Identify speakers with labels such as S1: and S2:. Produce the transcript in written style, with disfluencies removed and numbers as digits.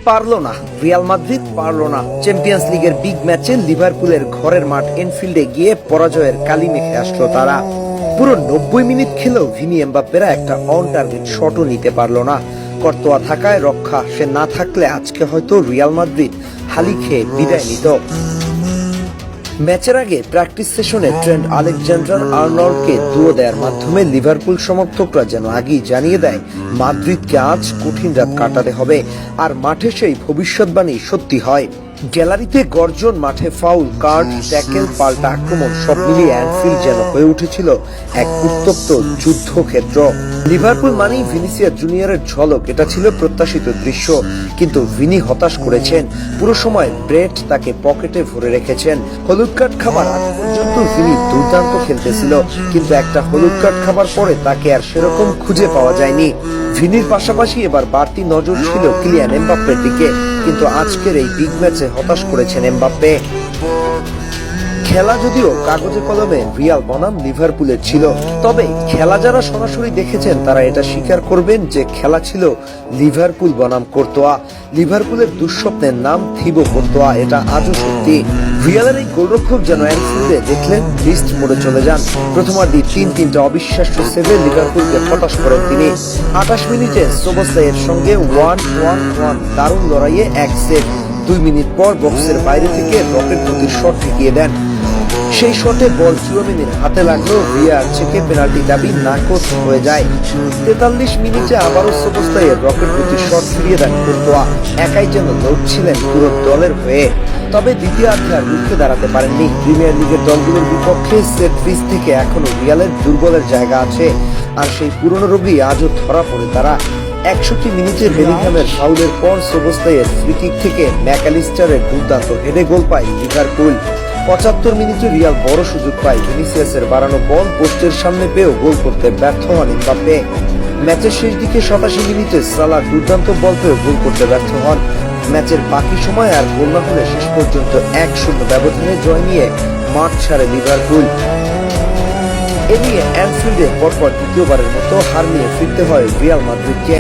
S1: পারলো না, Real Madrid পারলো না। চ্যাম্পিয়ন্স লিগের বিগ ম্যাচে লিভারপুলের ঘরের মাঠ এনফিল্ডে গিয়ে পরাজয়ের কালি মেখে আসলো তারা। পুরো 90 মিনিট খেলেও ভিনি এমবাপ্পেরা একটা অন টার্গেট শটও নিতে পারলো না। কর্তোয়া থাকায় রক্ষা, সে না থাকলে আজকে হয়তো রিয়াল মাদ্রিদ হালি খেয়ে বিদায় নিত। ম্যাচের আগে প্র্যাকটিস সেশনে ট্রেন্ট আলেকজান্ডার-আর্নল্ডকে দুয়ো দেওয়ার মাধ্যমে লিভারপুল সমর্থকরা যেন আগেই জানিয়ে দেয় মাদ্রিদকে আজ কঠিন রাত কাটাতে হবে, আর মাঠে সেই ভবিষ্যৎবাণী সত্যি হয়। গ্যালারিতে গর্জন, মাঠে ফাউল, কার্ড, ট্যাকেল, পাল্টা আক্রমণ, সব মিলিয়ে অ্যানফিল্ড যেন হয়ে উঠেছিল এক উত্তপ্ত যুদ্ধক্ষেত্র। লিভারপুল মানেই ভিনিসিয়াস জুনিয়রের ঝলক, এটা ছিল প্রত্যাশিত দৃশ্য। কিন্তু ভিনি হতাশ করেছেন। পুরো সময় ব্রেট তাকে পকেটে ভরে রেখেছেন। হলুদ কার্ড খাবার আগ পর্যন্ত ভিনি দুর্দান্ত খেলতেছিল, কিন্তু একটা হলুদ কার্ড খাবার পরে তাকে আর সেরকম খুঁজে পাওয়া যায়নি। ভিনির পাশাপাশি এবার বাড়তি নজর ছিল কিলিয়ান এমবাপ্পের দিকে, কিন্তু আজকের এই বিগ ম্যাচে হতাশ করেছেন এমবাপ্পে। খেলা যদিও কাগজে কলমে রিয়াল বনাম লিভারপুলের ছিল, তবে খেলা যারা সরাসরি দেখেছেন তারা এটা স্বীকার করবেন যে খেলা ছিল লিভারপুল বনাম কোর্তোয়া। লিভারপুলের দুঃস্বপ্নের নাম থিবো কোর্তোয়া, এটা আজও সত্যি। রিয়ালের এই গোলরক্ষক যেন অ্যানফিল্ডে দেখলেন লিস্ট মোড়ে চলে যান। প্রথমার্ধে তিনটা অবিশ্বাস্য সেভে লিভারপুলকে হতাশ করেন তিনি। 28 মিনিটে সোবোসলাইয়ের সঙ্গে 1-1-1 দারুণ লড়াইয়ে এক সেভ। 2 মিনিট পর বক্সের বাইরে থেকে রকেট গতির শট ঠেকিয়ে দেন। সেই শটে বল চুয়ামেনির হাতে লাগলো, ভিআর চেকে পেনাল্টি দাবি নাকচ হয়ে যায়। 43 মিনিটে আবারও সোবোসলাইয়ের রকেট গতির শট ফিরিয়ে দেন কোর্তোয়া। একাই যেন লড়ছিলেন পুরো দলের হয়ে। তবে দ্বিতীয়ার্ধে আর রুখে দাঁড়াতে পারেননি। প্রিমিয়ার লিগের দলগুলোর বিপক্ষে সেট পিস থেকে এখনো রিয়ালের দুর্বলের জায়গা আছে, আর সেই পুরনো রোগী আজও ধরা পড়ে তারা। 61 মিনিটে বেলিংহামের ফাউলের পর সোবোসলাইয়ের ফ্রি কিক থেকে ম্যাকঅ্যালিস্টারের দুর্দান্ত হেডে গোল পায় লিভারপুল। 75 মিনিটে রিয়াল বড় সুযোগ পায়। ভিনিসিয়াসের বাড়ানো বল পোস্টের সামনে পেয়েও গোল করতে ব্যর্থ হন এমবাপ্পে। ম্যাচের শেষ দিকে 87 মিনিটে সালাহ দুর্দান্ত বল পেয়েও গোল করতে ব্যর্থ হন। ম্যাচের বাকি সময় আর গোল না হলে শেষ পর্যন্ত 1-0 ব্যবধানে জয় নিয়ে মাঠ ছাড়ে লিভারপুল। এ নিয়ে অ্যানফিল্ডে পরপর দ্বিতীয়বারের মতো হার নিয়ে ফিরতে হয় রিয়াল মাদ্রিদকে।